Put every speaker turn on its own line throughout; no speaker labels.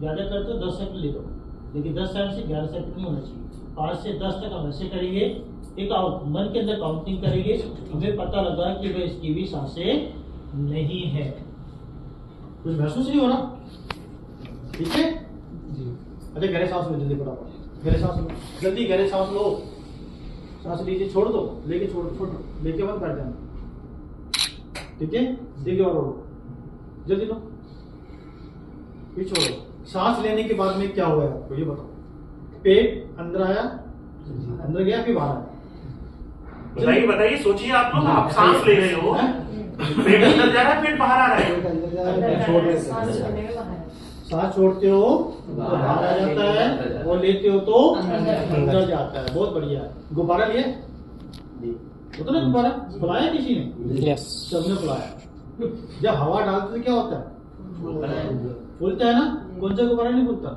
ज्यादा करते हो 10 सेकंड ले लो, लेकिन 10 सेकंड से 11 सेकंड नहीं होना चाहिए। 5 से 10 तक हम ऐसे करेंगे, एक मन के अंदर काउंटिंग करेंगे, हमें पता लगा कि भाई इसकी भी सांसें नहीं है, कुछ महसूस नहीं हो रहा, ठीक है जी। अच्छा गहरे सांस लो, जल्दी फटाफट गहरे सांस लो, जल्दी गहरे सांस लो, सांस लीजिए, छोड़ दो, लेके छोड़ दो, लेके मत कर देना, ठीक है। देखिए और जल्दी लो, फिर छोड़ो। सांस लेने के बाद में क्या हुआ है आपको ये बताओ, पेट अंदर आया, अंदर गया, फिर बाहर आया,
बताइए बताइए, सोचिए आप लोग, आप सांस ले रहे हो, पेट अंदर जा रहा है, पेट बाहर आ रहा है,
सांस छोड़ते हो तो बाहर आ जाता है, और लेते हो तो अंदर जाता है, बहुत बढ़िया। गुब्बारा लिए होता ना, गुब्बारा फुलाया किसी ने? यस, सबने फुलाया। जब हवा डालते तो क्या होता है? फूलता है ना। कौन सा गुब्बारा नहीं फूलता?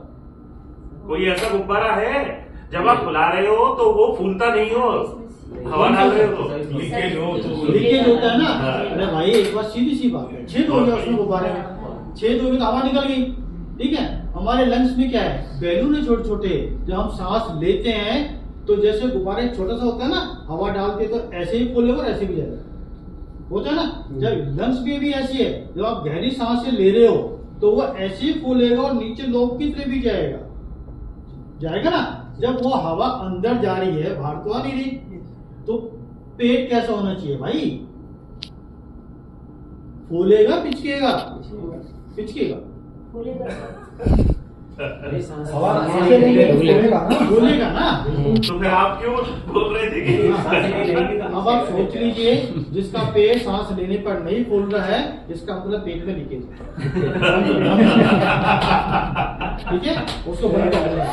कोई ऐसा गुब्बारा है जब आप फुला रहे हो तो वो फूलता नहीं हो, हवा डाल रहे हो तो
लीकेज होता है ना। अरे भाई एक बार सीधी सी बात है, छेद हो गया उसमें गुब्बारे में, छेद हो गई तो हवा निकल गई, ठीक है। हमारे लंग्स में क्या है, बैलून है छोटे छोटे, जब हम सांस लेते हैं तो जैसे गुब्बारे छोटा सा होता है ना, हवा डालते तो ऐसे ही फूलेगा और ऐसे भी जाएगा, होता है ना। जब लंग्स में भी ऐसी है, जब आप गहरी सांस ले रहे हो तो वो ऐसे ही फूलेगा और नीचे लोब की तरफ भी जाएगा, जाएगा ना। जब वो हवा अंदर जा रही है, बाहर तो आ नहीं रही, तो पेट कैसा होना चाहिए भाई? फूलेगा पिचकेगा? पिचकेगा, बोलेगा ना।
तो फिर आप क्यों बोल रहे थे कि
अब आप सोच लीजिए, जिसका पेट सांस लेने पर नहीं फूल रहा है, इसका मतलब पेट में लीकेज, ठीक है, उसको बंद कर देना।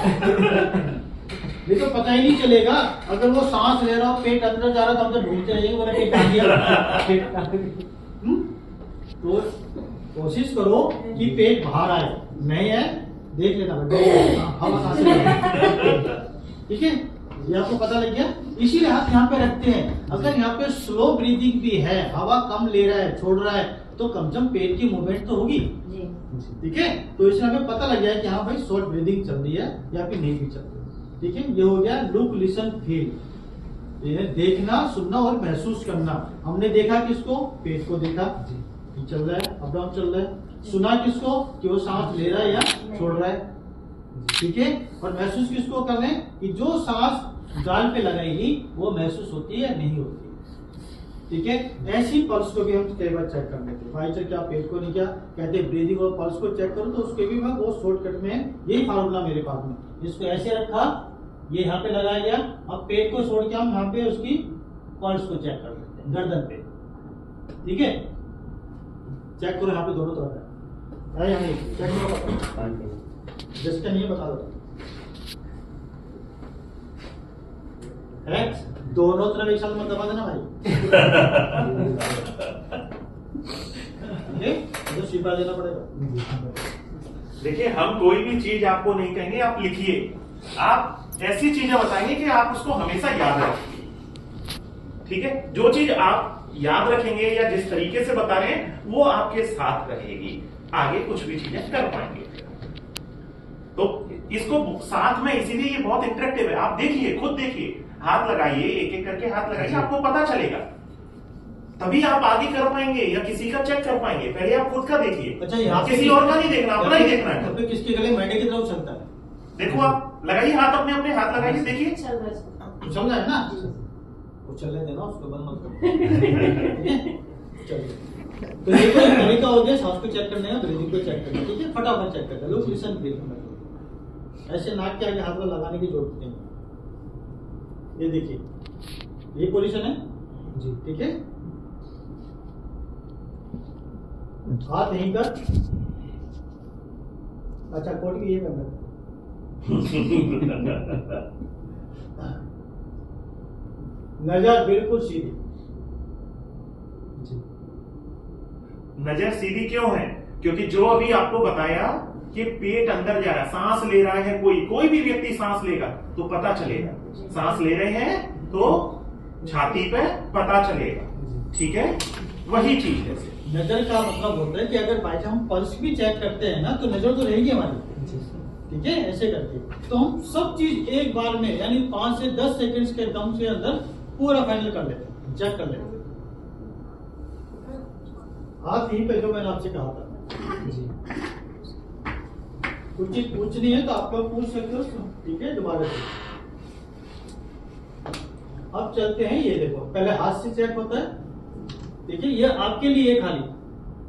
ये तो पता ही नहीं चलेगा, अगर वो सांस ले रहा हो, पेट अंदर जा रहा, तो हम तो ढूंढते रहेंगे, बोला पेट आ गया। तो कोशिश करो कि पेट बाहर आए, नहीं है देख लेना, हवा सांस ले, ठीक है। ये आपको पता लग गया, इसीलिए हाथ यहाँ पे रखते हैं। अगर यहाँ पे स्लो ब्रीदिंग भी है, हवा कम ले रहा है, छोड़ रहा है, तो कम से कम पेट की मूवमेंट तो होगी, ठीक है। तो इससे हमें पता लग गया कि हाँ भाई शॉर्ट ब्रीदिंग चल रही है या फिर नहीं भी चल रही है, ठीक है। ये हो गया लुक, लिसन, फील, ये है देखना, सुनना और महसूस करना। हमने देखा किसको? पेट को देखा कि चल रहा है, अप डाउन चल रहा है। सुना किसको? कि वो सांस ले रहा है या छोड़ रहा है, ठीक है। और महसूस किसको कर रहे हैं? कि जो सांस गाल पे लगाएगी वो महसूस होती है या नहीं होती, ठीक है। ऐसी पल्स को भी हम कई बार चेक कर लेते हैं। भाई सर क्या पेट को नहीं, क्या कहते ब्रीदिंग और पल्स को चेक करो, तो उसके भी मैं बहुत शॉर्टकट में यही फार्मूला मेरे पास में, इसको ऐसे रखा, ये यहाँ पे लगाया गया, अब पेट को छोड़ के हम यहाँ पे उसकी पल्स को चेक कर लेते हैं, गर्दन पे, ठीक है। चेक करो यहाँ पे दोनों तरफ है, चेक करो, जिसका नहीं बता दो है, दोनों तरफ एक साथ मत दबा देना भाई, तो शिपा देना पड़ेगा।
देखिए, हम कोई भी चीज आपको नहीं कहेंगे, आप लिखिए, आप ऐसी चीजें बताएंगे कि आप उसको हमेशा याद रखेंगे, ठीक है। जो चीज आप याद रखेंगे या जिस तरीके से बता रहे हैं वो आपके साथ रहेगी, आगे कुछ भी चीजें कर पाएंगे। तो इसको साथ में, इसीलिए ये बहुत इंटरेक्टिव है। आप देखिए, खुद देखिए, हाथ लगाइए, एक एक करके हाथ लगाइए, आपको पता चलेगा, तभी आप आगे कर पाएंगे या किसी का चेक कर पाएंगे। पहले आप खुद का देखिए।
अच्छा, यहाँ
किसी और का नहीं देखना, अपना ही देखना है।
तो किसके गले मेढे की तरफ चलता है?
देखो, आप लगाइए हाथ, अपने अपने हाथ लगाइए, देखिए
चल रहा है ना, वो चलने देना, उसको बंद मत करो, चलिए। तो ये कोई तरीका हो गया सांस को चेक करने का, ब्रीदिंग को चेक करने, ठीक है। फटाफट चेक करते हैं लोग, लिसन ब्रीथ, ऐसे नाक के आगे हाथ में लगाने की जरूरत नहीं। ये देखिए, ये पोजीशन है जी, ठीक है। हाथ यहीं कर, अच्छा कोट भी ये करना, नजर बिल्कुल सीधी,
नजर सीधी क्यों है? क्योंकि जो अभी आपको बताया कि पेट अंदर जा रहा है, सांस ले रहा है, कोई भी व्यक्ति सांस लेगा तो पता चलेगा, सांस ले रहे हैं तो छाती पे पता चलेगा, ठीक है। वही चीज है,
नजर का मतलब होता है कि अगर बाई हम पल्स भी चेक करते हैं ना तो नजर तो रहेगी हमारी, ठीक है, ऐसे करके। तो हम सब चीज एक बार में यानी 5 से 10 सेकंड्स के दम से अंदर पूरा फाइनल कर लेते हैं, चेक कर लेते हैं। हाथ यहीं पे जो मैंने आपसे कहा था, कुछ चीज पूछनी है तो आप लोग पूछ सकते हो, ठीक है, दोबारा से। अब चलते हैं, ये देखो पहले हाथ से चेक होता है, देखिए ये आपके लिए खाली,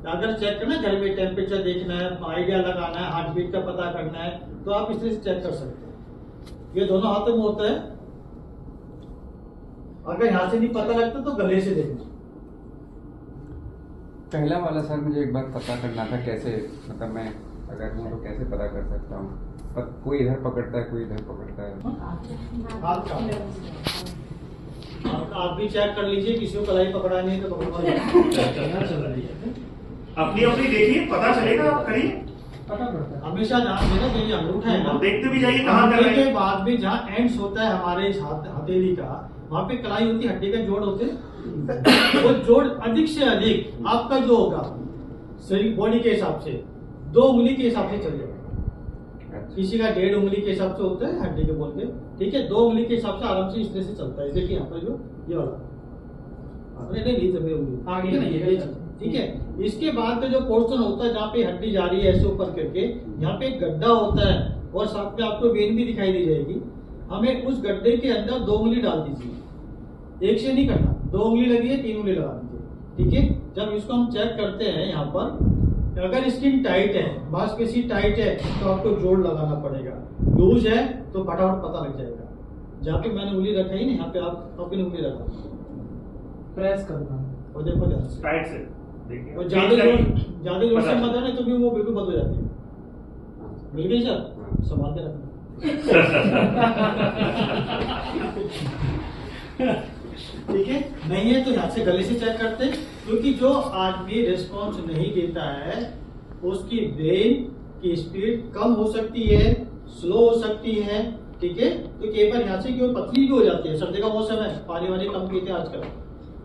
अगर चेक करना घर में टेम्परेचर देखना है, आइडिया लगाना है, हार्ट बीट का पता करना है, तो आप इस तरह से चेक कर सकते हैं। ये दोनों हाथों में होता है, अगर यहाँ से नहीं पता लगता तो गले से देखना।
पहला वाला सर मुझे एक बार पता करना था, कैसे मतलब मैं अगर हूँ तो कैसे पता कर सकता हूँ? पर कोई इधर पकड़ता है, कोई इधर पकड़ता है।
हाथ का आप भी चेक कर लीजिए, किसी को कलाई पकड़ानी है तो
अपनी अपनी देखिए, पता चलेगा, आप करिए।
पता पड़ता है हमेशा, ध्यान देना चाहिए, अंगूठा है ना,
देखते भी जाइए कहाँ कर रहे
के
हैं।
बाद भी जहाँ एंड्स होता है हमारे इस हथेली का, वहाँ पे कलाई होती है, हड्डी का जोड़ होते हैं। वो जोड़ अधिक से अधिक आपका जो होगा शरीर बॉडी के हिसाब से 2 उंगली के हिसाब से चलेगा। किसी का 1.5 उंगली के हिसाब से होता है हड्डी के बोल के, ठीक है, 2 उंगली के हिसाब से आराम से इस तरह से चलता है। देखिए यहाँ पर जो ये वाला नहीं जब उंगली आगे ना ये ठीक है। इसके बाद का जो पोर्शन होता है जहाँ पे हड्डी जा रही है ऐसे ऊपर करके, यहाँ पे एक गड्ढा होता है और साथ में आपको वेन भी दिखाई दी जाएगी। हमें उस गड्ढे के अंदर 2 उंगली डाल दीजिए, एक से नहीं करना, 2 उंगली लगी है 3 उंगली लगा दीजिए, ठीक है। जब इसको हम चेक करते हैं यहाँ पर, अगर स्किन टाइट है, मांसपेशी टाइट है, तो आपको जोड़ लगाना पड़ेगा। लूज है तो फटाफट पता लग जाएगा। जहाँ पे मैंने उंगली रखा ही नहीं, यहाँ पे आप अपनी उंगली रखा, प्रेस करना और देखो ध्यान से,
साइड से देखिए,
और ज्यादा जोर से मत है तो भी वो बिल्कुल बंद हो जाती है। मिल गई सर, संभाल के रखना। ठीक है, नहीं है तो यहाँ से गले से चेक करते हैं, क्योंकि जो आदमी रिस्पॉन्स नहीं देता है उसकी ब्रेन की स्पीड कम हो सकती है, स्लो हो सकती है, ठीक है। तो कई बार यहाँ से क्यों पतली भी हो जाती है, सर्दी का मौसम है, पानी वानी कम पीते हैं आजकल,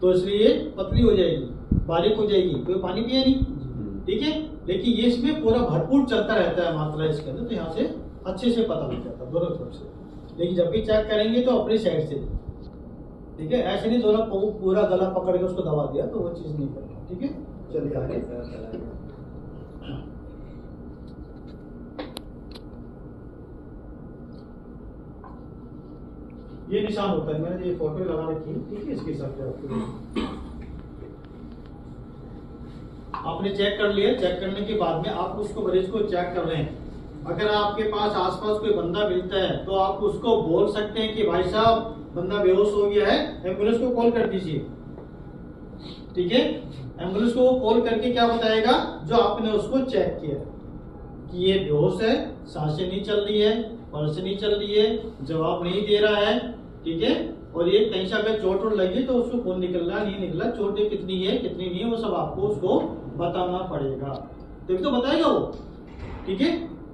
तो इसलिए पतली हो जाएगी, बारीक हो जाएगी, कोई पानी पिया नहीं, ठीक है। लेकिन ये इसमें पूरा भरपूर चलता रहता है मात्रा इसके अंदर, तो यहाँ से अच्छे से पता लग जाता है दोनों तरफ से। लेकिन जब भी चेक करेंगे तो अपनी साइड से, ठीक है, ऐसे नहीं दोनों पूरा गला पकड़ के उसको दबा दिया, तो वो चीज नहीं करना, ठीक है। चलिए आगे। ये निशान होता है, मैंने ये फोटो लगा रखी है, ठीक है, इसके हिसाब से आपको आपने चेक कर लिया। चेक करने के बाद में आप उसको मरीज को चेक कर रहे हैं, अगर आपके पास आसपास कोई बंदा मिलता है तो आप उसको बोल सकते हैं कि भाई साहब बंदा बेहोश हो गया है, एम्बुलेंस को कॉल कर दीजिए, ठीक है। एम्बुलेंस को वो कॉल करके क्या बताएगा, जो आपने उसको चेक किया कि ये बेहोश है, सांसें नहीं चल रही है, पल्स नहीं चल रही है, जवाब नहीं दे रहा है, ठीक है। और ये कहीं से अगर चोट वोट लगी तो उसको खून निकल रहा नहीं निकला, चोटें कितनी है कितनी नहीं है, वो सब आपको उसको बताना पड़ेगा, तभी तो बताएगा वो, ठीक है।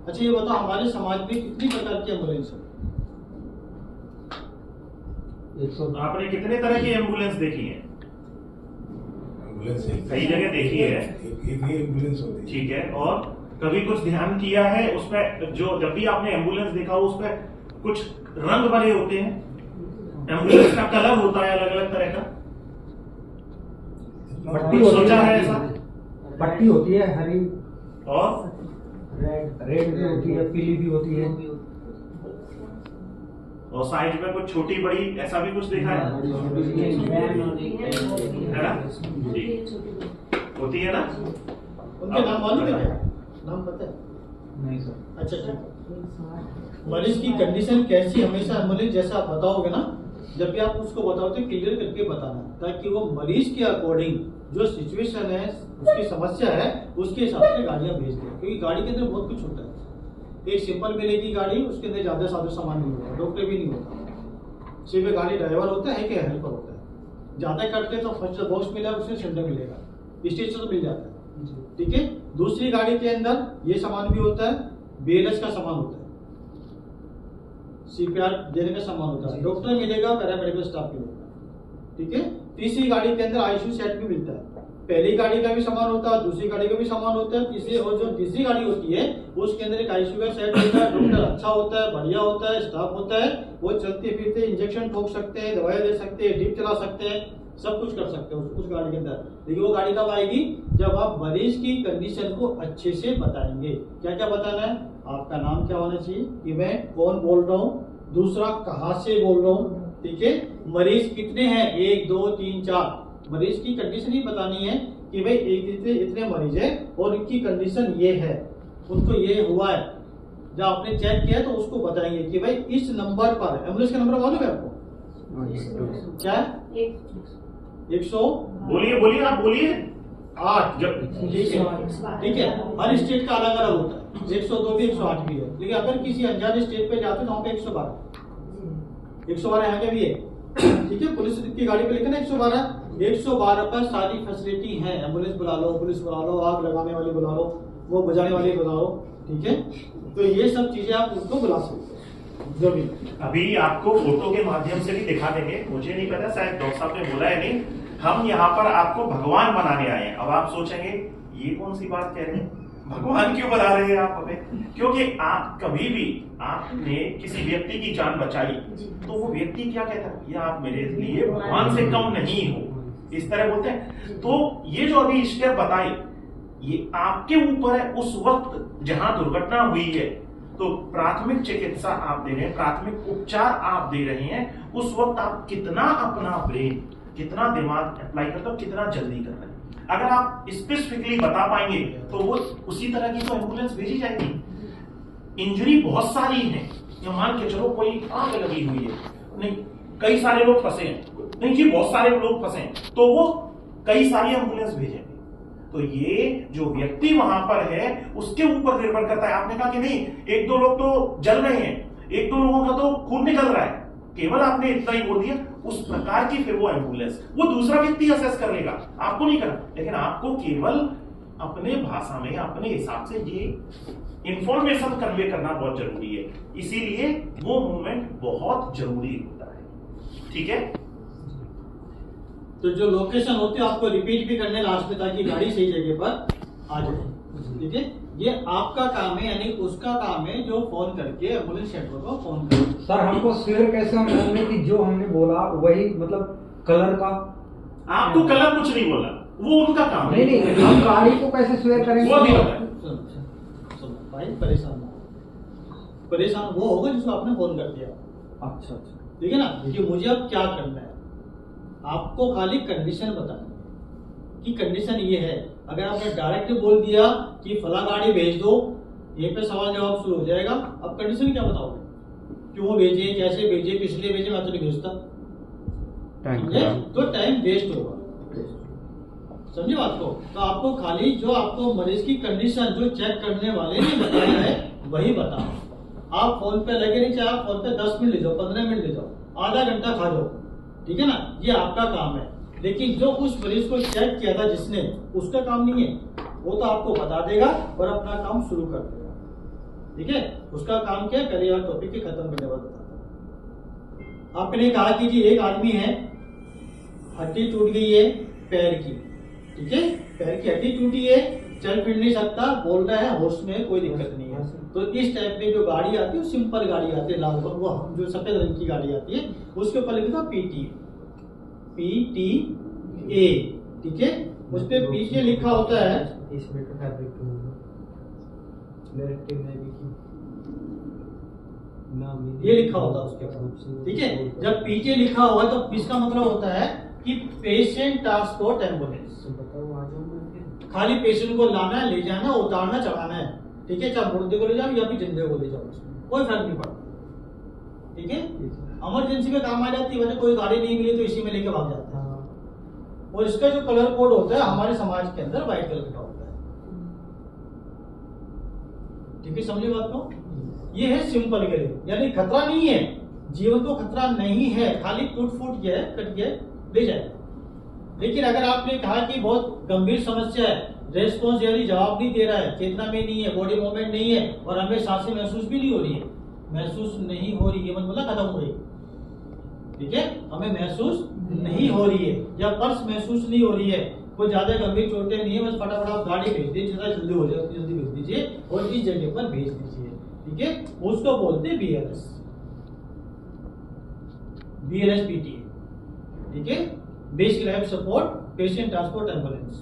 अच्छा ये बताओ हमारे समाज में कितनी प्रकार की एम्बुलेंस है?
आपने कितने तरह की एम्बुलेंस देखी है? कई जगह देखी है,
एक ही एम्बुलेंस होती है,
ठीक है। और कभी कुछ ध्यान किया है उसमें, जो जब भी आपने एम्बुलेंस देखा हो उसमें कुछ रंग भरे होते हैं, एम्बुलेंस का कलर होता है अलग अलग तरह का,
पट्टी
सोचा है ऐसा?
पट्टी होती है हरी,
और
रेड भी होती है, पीली भी होती है,
और साइज में कुछ छोटी बड़ी ऐसा भी कुछ देखा है? है ना, ठीक होती है ना।
उनके नाम मालूम है क्या? नाम पता है?
नहीं सर।
अच्छा ठीक। मरीज की कंडीशन कैसी, हमेशा एम्बुलेंस जैसा आप बताओगे ना, जब भी आप उसको बताओ तो क्लियर करके बताना, ताकि वो मरीज के अकॉर्डिंग जो सिचुएशन है, उसकी समस्या है, उसके हिसाब से गाड़ियां भेज दें। क्योंकि गाड़ी के अंदर बहुत कुछ होता है, एक सिंपल मिलेगी गाड़ी, उसके अंदर ज्यादा साधु सामान नहीं होता, डॉक्टर भी नहीं होता, सिर्फ गाड़ी ड्राइवर होता है कि हेल्पर होता है। ज्यादा करते तो फर्स्ट बॉक्स मिला, उसमें सिलेंडर मिलेगा, स्टेशन तो मिल जाता है, ठीक है। दूसरी गाड़ी के अंदर ये सामान भी होता है, BLS का सामान होता है, CPR देने का सामान होता है, डॉक्टर मिलेगा, पैरामेडिकल स्टाफ मिलेगा, ठीक है। तीसरी गाड़ी के अंदर ICU सेट भी मिलता है, पहली गाड़ी का भी सामान होता है, दूसरी गाड़ी का भी सामान होता है, तीसरी और जो तीसरी गाड़ी होती है उसके अंदर एक आईसीयू का सेट होता है, डॉक्टर अच्छा होता है, बढ़िया होता है, स्टाफ होता है, वो चलते फिरते इंजेक्शन ठोक सकते हैं, दवाई दे सकते हैं, ड्रिप चला सकते हैं, सब कुछ कर सकते हैं उस गाड़ी के अंदर। लेकिन वो गाड़ी कब आएगी? जब आप मरीज की कंडीशन को अच्छे से बताएंगे। क्या क्या बताना है? आपका नाम क्या होना चाहिए, कि मैं कौन बोल रहा हूँ, दूसरा कहाँ से बोल रहा हूँ, ठीक है, मरीज कितने हैं, 1 2 3 4, मरीज की कंडीशन ही बतानी है कि भाई इतने मरीज है और इनकी कंडीशन ये है, उनको ये हुआ है। जब आपने चेक किया तो उसको बताएंगे कि भाई इस नंबर पर, एम्बुलेंस का नंबर मालूम है आपको क्या है? 100
बोलिए बोलिए, आप बोलिए।
8, ठीक है, हर स्टेट का अलग अलग होता है, 102 भी 108 भी है। लेकिन अगर किसी अनजान स्टेट पे जाते हैं तो वहाँ पे 112 यहाँ के भी है, ठीक है। पुलिस की गाड़ी पे लिखा ना 112 पर सारी फैसिलिटी है। एम्बुलेंस बुला लो, पुलिस बुला लो, आग लगाने वाली बुला लो, वो बुझाने वाली बुला लो, ठीक है। तो ये सब चीजें आप उनको बुला सकते हैं जो भी।
अभी आपको फोटो के माध्यम से भी दिखा देंगे, मुझे नहीं पता शायद डॉक्टर साहब ने बोला है नहीं, हम यहाँ पर आपको भगवान बनाने आए हैं। अब आप सोचेंगे ये कौन सी बात कह रहे हैं, भगवान क्यों बना रहे हैं आप हमें? क्योंकि आप कभी भी आपने किसी व्यक्ति की जान बचाई तो वो व्यक्ति क्या कहता है, ये आप मेरे लिए भगवान से कम नहीं हो, इस तरह बोलते हैं। तो ये जो अभी स्टेप बताए ये आपके ऊपर है। उस वक्त जहां दुर्घटना हुई है तो प्राथमिक चिकित्सा आप दे रहे हैं, प्राथमिक उपचार आप दे रहे हैं, उस वक्त आप कितना अपना ब्रेन, कितना दिमाग अप्लाई करते हो, कितना जल्दी कर रहे हैं। अगर आप स्पेसिफिकली बता पाएंगे तो वो उसी तरह की तो एम्बुलेंस भेजी जाएगी। इंजरी बहुत सारी है, मान के चलो कोई आग लगी हुई है, नहीं कई सारे लोग फंसे हैं, नहीं जी बहुत सारे लोग फंसे हैं, तो वो कई सारी एम्बुलेंस भेजेंगे। तो ये जो व्यक्ति वहां पर है उसके ऊपर निर्भर करता है। आपने कहा कि नहीं 1-2 लोग तो जल रहे हैं, 1-2 लोगों का तो खून निकल रहा है, केवल आपने इतना ही बोल दिया, उस प्रकार की फिर वो एम्बुलेंस वो दूसरा व्यक्ति असेस कर लेगा, आपको नहीं करना। लेकिन आपको केवल अपने भाषा में अपने हिसाब से ये इंफॉर्मेशन कन्वे करना बहुत जरूरी है, इसीलिए वो मूवमेंट बहुत जरूरी होता है, ठीक है।
तो जो लोकेशन होती है आपको रिपीट भी करने लास्ट में, ताकि गाड़ी सही जगह पर आ जाए, ठीक है। ये आपका काम है, यानी उसका काम है जो फोन करके एम्बुलेंस सेंटर को फोन करे।
सर हमको श्योर कैसे हम जानेंगे कि जो हमने बोला वही, मतलब कलर का?
आपको कलर कुछ नहीं बोला, वो उनका काम है।
नहीं हम गाड़ी को कैसे श्योर करेंगे?
वो नहीं होता है।
भाई परेशान वो होगा जिसको आपने फोन कर दिया।
अच्छा,
ठीक है ना, कि मुझे अब क्या करना है। आपको खाली कंडीशन बतानी है कि कंडीशन ये है। अगर आपने डायरेक्ट बोल दिया कि फला गाड़ी भेज दो, ये पे सवाल जवाब शुरू हो जाएगा। अब कंडीशन क्या बताओगे, क्यों भेजे, कैसे भेजे, किस लिए भेजे, मैं तो नहीं भेजता, समझे? तो टाइम वेस्ट होगा, समझे बात को। तो आपको खाली जो आपको मरीज की कंडीशन जो चेक करने वाले ने बताया है वही बताओ। आप फोन पे लगे नहीं, चाहे आप फोन पे 10 मिनट ले जाओ, 15 मिनट ले जाओ, आधा घंटा खा जाओ, ठीक है ना, ये आपका काम है। लेकिन जो उस मरीज को चेक किया था जिसने, उसका काम नहीं है, वो तो आपको बता देगा और अपना काम शुरू कर देगा, ठीक है। उसका काम क्या है, पहले यार टॉपिक के खत्म करने बाद बताता हूं। आपने कहा कि जी एक आदमी है, हड्डी टूट गई है पैर की, ठीक है, पैर की हड्डी टूटी है, चल फिर नहीं सकता, बोल रहा है, होश में कोई दिक्कत नहीं है। तो इस टाइप में जो गाड़ी आती है, सिंपल गाड़ी आती है, लाल वो जो सफेद रंग की गाड़ी आती है, उसके ऊपर लिखा था PTA, ठीक है। उस पे पीछे लिखा होता है ये लिखा होता है उसके ऊपर, ठीक है। जब पीछे लिखा होगा तो इसका मतलब होता है कि पेशेंट ट्रांसपोर्ट एम्बुलेंस। खाली पेशेंट को लाना है, ले जाना, उतारना, चढ़ाना है, ठीक है। चाहे मुर्दे को ले जाओ या फिर जिंदे को ले जाओ, कोई फर्क नहीं पड़ता, ठीक है। इमरजेंसी में काम आ जाती है, कोई गाड़ी नहीं मिली तो इसी में लेके भाग जाता है। और इसका जो कलर कोड होता है हमारे समाज के अंदर व्हाइट कलर का होता है, ठीक है, समझे बात को। ये है सिंपल के लिए, यानी खतरा नहीं है, जीवन को खतरा नहीं है, खाली टूट फूट गया है, कट गया, ले जाए। लेकिन अगर आपने कहा कि बहुत गंभीर समस्या है, रेस्पॉन्स यानी जवाब नहीं दे रहा है, चेतना में नहीं है, बॉडी मूवमेंट नहीं है, और हमें सांसें महसूस भी नहीं हो रही है, महसूस नहीं हो रही है मतलब खत्म हो गई, ठीक है, हमें महसूस नहीं हो रही है, या पल्स महसूस नहीं हो रही है, कोई ज्यादा गंभीर चोटें नहीं है, बस फटाफट आप गाड़ी भेज दीजिए, जितना जल्दी हो जाए उतनी जल्दी भेज दीजिए और इस जगह पर भेज दीजिए, ठीक है। उसको बोलते हैं BLS, BLS PTA, ठीक है, basic life support patient transport ambulance.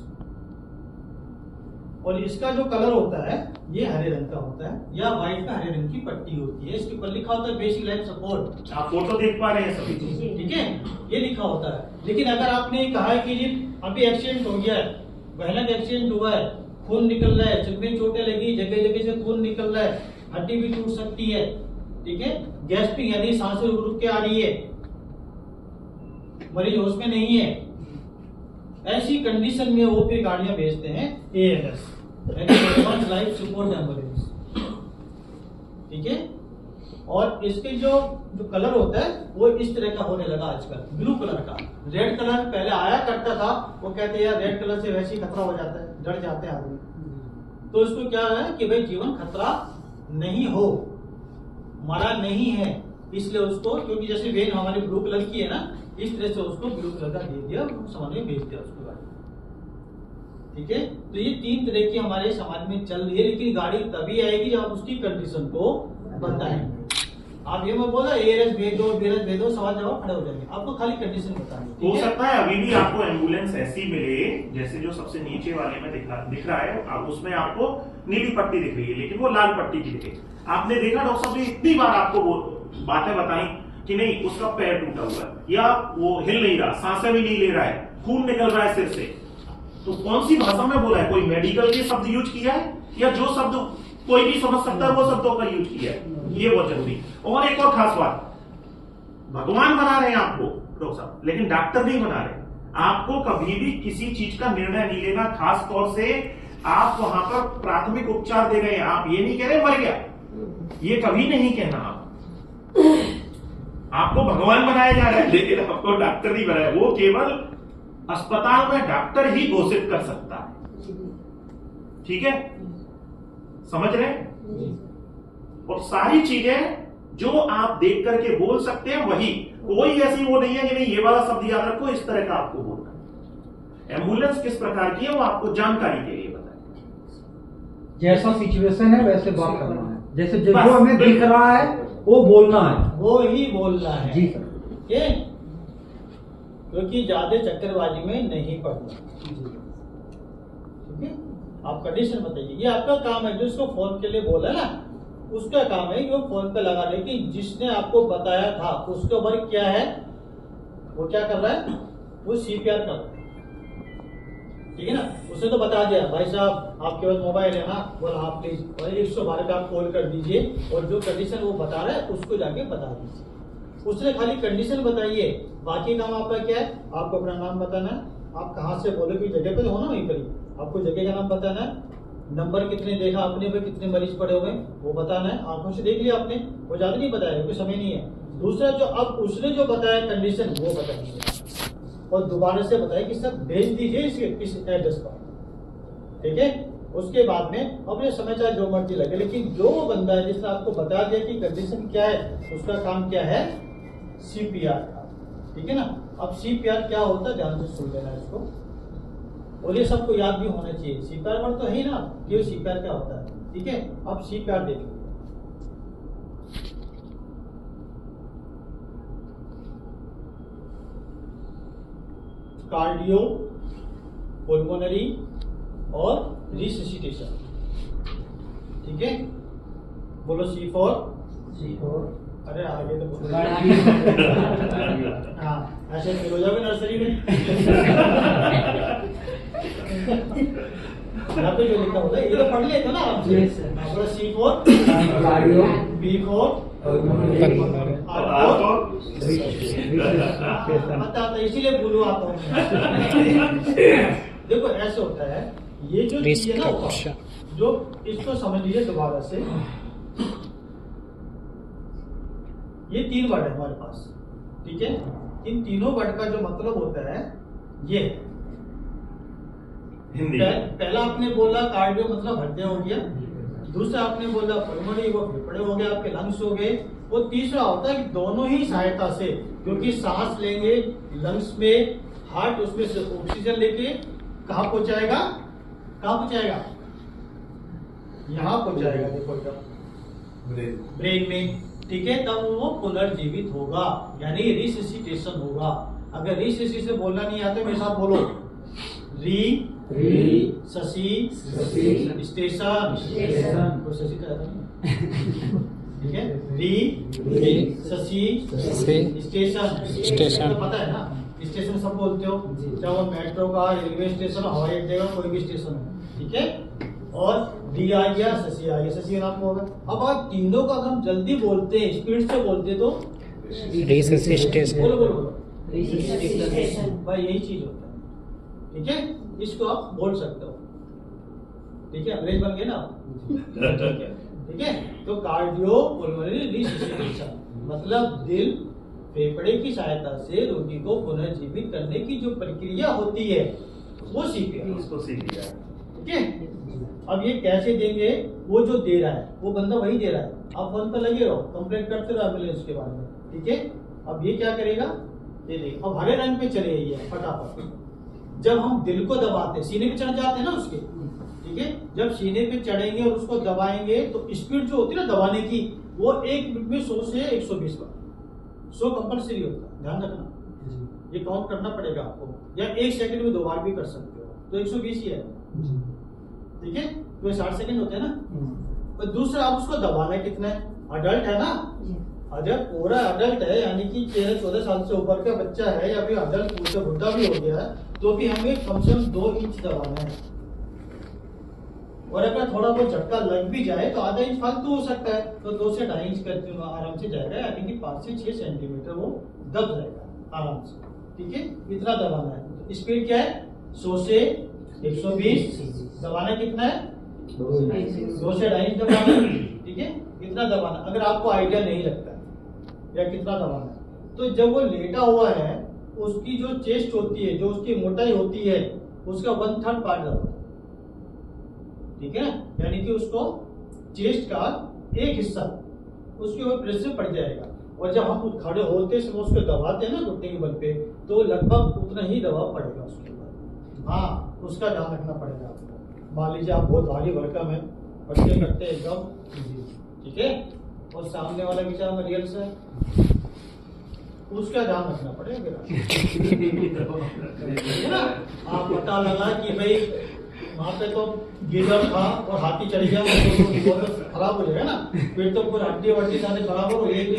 और इसका जो कलर होता है ये हरे रंग का होता है या व्हाइट का हरे रंग की पट्टी होती है, इसके ऊपर लिखा होता है बेसिक लाइफ सपोर्ट।
आप फोटो देख पा रहे हैं सभी,
ठीक है, ये लिखा होता है। लेकिन अगर आपने कहा है कि जी अभी एक्सीडेंट हो गया है, भयानक एक्सीडेंट हुआ है, खून निकल रहा है, चलने चोटें लगी, जगह जगह से खून निकल रहा है, हड्डी भी टूट सकती है, ठीक है, गैस्ट्रिक यानी सांसें रुक के आ रही है, मरीज होश में नहीं है, ऐसी कंडीशन में वो फिर गाड़ियां भेजते हैं ALS, advance life support ambulance, ठीक है। और इसके जो कलर होता है वो इस तरह का होने लगा आजकल, ब्लू कलर का। रेड कलर पहले आया करता था, वो कहते हैं यार रेड कलर से वैसे ही खतरा हो जाता है, डर जाते हैं आदमी। तो इसको क्या है कि भाई जीवन खतरा नहीं हो, मरा नहीं है, इसलिए उसको, क्योंकि जैसे वेन हमारी ब्लू कलर की है ना, इस तरह से उसको ब्लू कलर का दे दिया, समाज में भेज दिया उसको गाड़ी, ठीक है। तो ये 3 तरह की हमारे समाज में चल रही है, लेकिन गाड़ी तभी आएगी जब आप उसकी कंडीशन को बताएंगे। आप ये मत बोला ALS भेज दो, BLS भेज दो, सवाल जवाब खड़े हो जाएंगे, आपको खाली कंडीशन बतानी।
हो सकता है अभी भी आपको एम्बुलेंस ऐसी मिले जैसे जो सबसे नीचे वाले में दिख रहा है, अब उसमें आपको नीली पट्टी दिख रही है, लेकिन वो लाल पट्टी की दिखे। आपने देखा डॉक्टर साहब ने इतनी बार आपको वो बातें बताई कि नहीं उसका पैर टूटा हुआ है या वो हिल नहीं रहा, सांसें भी नहीं ले रहा है, खून निकल रहा है सिर से, तो कौन सी भाषा में बोला है? कोई मेडिकल के शब्द यूज किया है या जो शब्द कोई भी समझ सकता है वो शब्दों का यूज किया है? ये बहुत जरूरी। और एक और खास बात, भगवान बना रहे हैं आपको डॉक्टर साहब, लेकिन डॉक्टर नहीं बना रहे। आपको कभी भी किसी चीज का निर्णय नहीं लेना, खास तौर से आप वहां पर प्राथमिक उपचार दे रहे हैं, आप ये नहीं कह रहे मर गया, ये कभी नहीं कहना। आपको भगवान बनाया जा रहा है, लेकिन आपको डॉक्टर नहीं बनाया। वो केवल अस्पताल में डॉक्टर ही घोषित कर सकता है, ठीक है, समझ रहे हैं? और सारी चीजें जो आप देख करके बोल सकते हैं वही, कोई ऐसी वो नहीं है कि नहीं ये वाला शब्द याद रखो, इस तरह का आपको बोलना है। एम्बुलेंस किस प्रकार की है वो आपको जानकारी के लिए बताएं।
जैसा सिचुएशन है वैसे बात करना है, जैसे जो हमें दिख रहा है वो बोलना है,
वो ही बोलना है
जी सर,
ठीक है, क्योंकि ज्यादा चक्करबाजी में नहीं पड़ना, ठीक है। आप कंडीशन बताइए, ये आपका काम है, जो इसको फोन के लिए बोला ना उसका काम है कि वो फोन पे लगा ले कि जिसने आपको बताया था उसका वर्क क्या है, वो क्या कर रहा है, वो CPR कर रहा है, ठीक है ना। उसने तो बता दिया भाई साहब आपके पास मोबाइल है ना, बोला हाँ प्लीज, और 112 पे आप कॉल कर दीजिए और जो कंडीशन वो बता रहा है उसको जाके बता दीजिए। उसने खाली कंडीशन बताइए, बाकी काम आपका क्या है, आपको अपना नाम बताना है, आप कहाँ से बोले, कोई जगह पे तो होना वहीं पर ही, आपको जगह का नाम बताना है, नंबर कितने देखा आपने, पे कितने मरीज पड़े हुए वो बताना है, आंखों से देख लिया आपने, वो ज्यादा नहीं बताया, कोई समय नहीं है। दूसरा जो अब उसने जो बताया कंडीशन वो बताइए और दोबारा से बताइए कि सब भेज दीजिए इस एड्रेस पर, ठीक है। उसके बाद में अपने समय चाहे जो मर्जी लगे, लेकिन जो बंदा है जिसने आपको बता दिया कि कंडीशन क्या है, उसका काम क्या है, CPR का, ठीक है ना। अब CPR क्या होता है ध्यान से सुन लेना इसको, और ये सबको याद भी होना चाहिए। CPR वर्ड तो है ही ना कि CPR क्या होता है, ठीक है। अब CPR देखिए, कार्डियो पुल्मोनरी और रिससिटेशन, ठीक है। बोलो C4। अरे आगे तो बोलो हाँ, ऐसे मिल हो जाओगे नर्सरी में यहाँ पे जो लिखा होता है ये तो पढ़ लेते ना आप। बोलो C4,
कार्डियो,
B4, आता इसीलिए बोलू आता हूँ। देखो ऐसे होता है, ये जो चीज है ना, जो इसको समझ लीजिए दोबारा से, ये 3 वर्ड है हमारे पास, ठीक है। इन तीनों वर्ड का जो मतलब होता है ये
हिंदी।
पहला आपने बोला कार्डियो मतलब हृदय हो गया, दूसरा आपने बोला पल्मोनरी वो फेफड़े हो गए, आपके लंग्स हो गए, और तीसरा होता है कि दोनों ही सहायता से, क्योंकि सांस लेंगे लंग्स में, हार्ट उसमें से ऑक्सीजन लेके कहाँ पहुंचाएगा, कहाँ पहुंचाएगा, यहाँ पहुंचाएगा, देखो ब्रेन में, ठीक है। तब वो पुनर्जीवित होगा, यानी रिससिटेशन होगा। अगर रिससिटेशन बोलना नहीं आता मेरे साथ बोलो, री शशि स्टेशन, शशि का आता नहीं, ठीक है, री शशि स्टेशन, पता है ना, स्टेशन सब बोलते हो, चाहे वो मेट्रो का, रेलवे स्टेशन, हवाई अड्डे का, कोई भी स्टेशन हो, ठीक है। और डी आ गया, शशि आ गया, शशि नाम होगा। अब आप तीनों का हम जल्दी बोलते हैं, स्पीड से बोलते तो बोलो बोलो बोलो, भाई यही चीज होता है, ठीक है। इसको आप बोल सकते हो, ठीक है, अंग्रेज बन गए ना, ठीक है। तो कार्डियोपुल्मोनरी रिससिटेशन मतलब दिल फेफड़े की सहायता से रोगी को पुनर्जीवित करने की जो प्रक्रिया होती है वो सीख गया,
उसको सीख लिया,
ठीक है। अब ये कैसे देंगे, वो जो दे रहा है वो बंदा वही दे रहा है, आप फोन पर लगे रहो, कंप्लेंट करते रहो एम्बुलेंस के बारे में, ठीक है। अब ये क्या करेगा, ये देखो, अब हरे रंग पे चले ये फटाफट। जब हम दिल को दबाते, सीने पे चढ़ जाते हैं ना उसके, ठीक है, जब सीने पे चढ़ेंगे और उसको दबाएंगे तो स्पीड जो होती है ना दबाने की, वो 1 मिनट में 100 से 120 बार, 100 कंपल्सरी होता है, ध्यान रखना, ये काउंट करना पड़ेगा आपको, या 1 सेकंड में 2 बार भी कर सकते हो, तो 120 ही है, ठीक है। तो ये 60 सेकंड होते हैं ना। और दूसरा आप उसको दबाना कितना है, अडल्ट है ना, अगर पूरा अडल्ट है यानी कि 13-14 साल से ऊपर का बच्चा है या फिर अडल्ट पूरा बुढ़ा भी हो गया है, तो भी हमें कम से कम 2 इंच दबाना है। और अगर थोड़ा बहुत झटका लग भी जाए तो आधा इंच फालतू हो सकता है, तो 2 से 2.5 इंच करते हुए आराम से जाएगा, यानी कि 5 से 6 सेंटीमीटर वो दब जाएगा आराम से, ठीक है। इतना दबाना है। स्पीड क्या है, 100 से 120, दबाना कितना है, 2 से 2.5 इंच दबाना, ठीक है, इतना दबाना। अगर आपको आइडिया नहीं लगता है या कितना दबाना है, तो जब वो लेटा हुआ है उसकी जो चेस्ट होती है, जो उसकी मोटाई होती है, उसका 1/3 पार्ट दबाना, ठीक है, यानी कि उसको चेस्ट का एक हिस्सा उसके ऊपर प्रेशर पड़ जाएगा। और जब हम खड़े होते समय उसको दबाते हैं ना घुटने के बल पे, तो लगभग उतना ही दबाव पड़ेगा उसके ऊपर। हाँ, उसका ध्यान रखना पड़ेगा आपको। मान लीजिए आप बहुत भारी भरकम है, बच्चे करते एकदम, ठीक है, और सामने वाला बेचारा मरियल से, उसका ध्यान रखना पड़ेगा। आप पता लगा कि भाई वहाँ पे तो गिरर था और हाथी चढ़ गया, तो खराब हो जाएगा ना, फिर तो पूरी हड्डी वड्डी सारे बराबर हो जाएगी।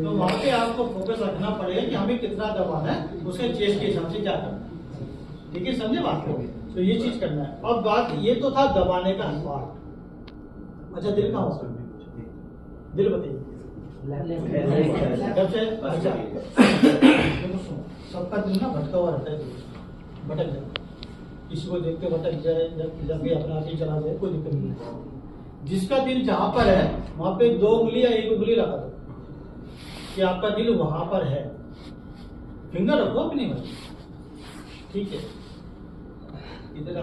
तो वहाँ पे आपको फोकस रखना पड़ेगा कि हमें कितना दबाना है, उसके चेस्ट के हिसाब से क्या करना है, ठीक है, समझे बात को। तो ये चीज करना है। और बात ये तो था दबाने का पार्ट। अच्छा, दिल कहाँ होता है, दिल बताइए। अच्छा, सबका दिल ना भटका हुआ रहता है, भटक जाए, किसी को देख के भटक जाए, जब भी अपना आप ही चला जाए, कोई दिक्कत नहीं है। जिसका दिल जहां पर है वहां पे 2 उंगली या 1 उंगली लगा दो कि आपका दिल वहां पर है, फिंगर रखो अपनी में, ठीक है। इधर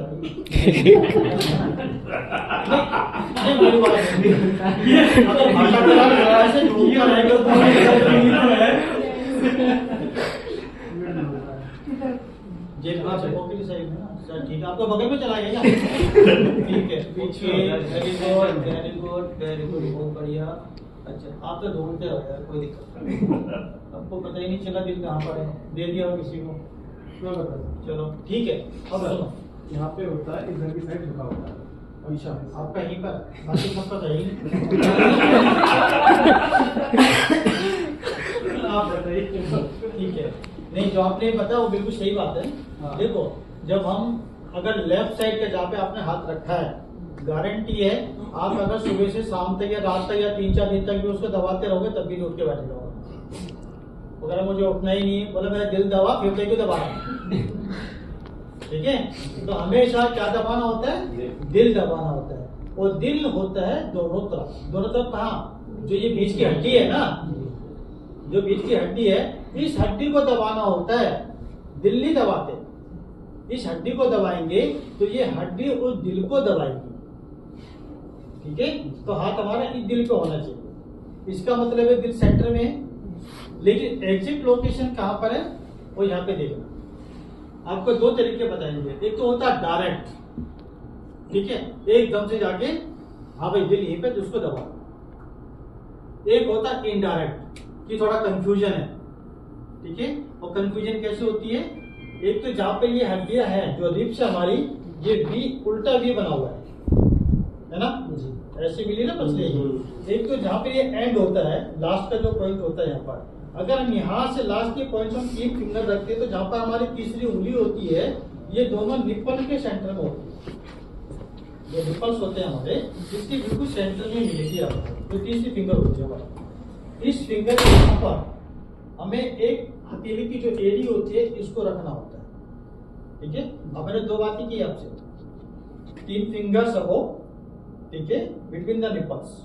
ठीक है, आपको बगल में चला गया, ठीक है, पीछे, वेरी गुड, बहुत बढ़िया। अच्छा, आप तो ढूंढते हो यार, कोई दिक्कत नहीं, आपको पता ही नहीं चला दिल कहाँ पर है, दे दिया हो किसी को, चलो ठीक है। अब सुनो,
यहाँ पे होता है, इधर की साइड झुका होता है,
अच्छा आपका यहीं पर, बाकी सब पता ही आप बताइए, ठीक है। नहीं, जो आपने बताया वो बिल्कुल सही बात है। देखो, जब हम अगर लेफ्ट साइड के जहाँ पे आपने हाथ रखा है, गारंटी है आप अगर सुबह से शाम तक या रात तक या 3-4 दिन तक भी उसको दबाते रहोगे तब भी उठ के बैठे रहोगे। अगर मुझे उठना ही नहीं है, बोले मेरा दिल दबा, फिर क्यों दबा, ठीक है। तो हमेशा क्या दबाना होता है, दिल दबाना होता है। और दिल होता है दोनों तरफ कहाँ, जो ये बीच की हड्डी है ना, जो बीच की हड्डी है, इस हड्डी को दबाना होता है, दिल नहीं दबाते। इस हड्डी को दबाएंगे तो ये हड्डी उस दिल को दबाएगी, ठीक है। तो हाथ हमारा इस दिल पे होना चाहिए, इसका मतलब है दिल सेंटर में है, लेकिन एग्जैक्ट लोकेशन कहाँ पर है वो यहाँ पे देखना, आपको दो तरीके बताएंगे। एक तो होता है डायरेक्ट, ठीक है, एकदम से जाके हाँ भाई दिल यहीं पे तो उसको दबा। एक होता है इनडायरेक्ट कि थोड़ा कंफ्यूजन है, ठीक है। और कंफ्यूजन कैसे होती है, एक तो जहां पे ये हड्डियां है जो रिब्स है हमारी, ये वी उल्टा वी बना हुआ है ना, ऐसे मिली ना पसली। एक तो जहां पे ये एंड होता है, लास्ट का जो पॉइंट होता है यहाँ पर, अगर हम यहाँ से लास्ट के पॉइंट हम 3 फिंगर रखते हैं तो जहां पर हमारी तीसरी उंगली होती है, ये दोनों निप्पल के सेंटर में होती है। जो निप्पल्स होते हैं हमारे, इसके बिल्कुल सेंटर में मिलेगी आपको, तो तीसरी फिंगर होती है हमारी। इस फिंगर के यहाँ पर हमें एक हथेली की जो एड़ी होती है इसको रखना होता है, ठीक है। अब मैंने दो बातें की आपसे, 3 फिंगर्स हो, ठीक है, बिटवीन द निप्पल्स।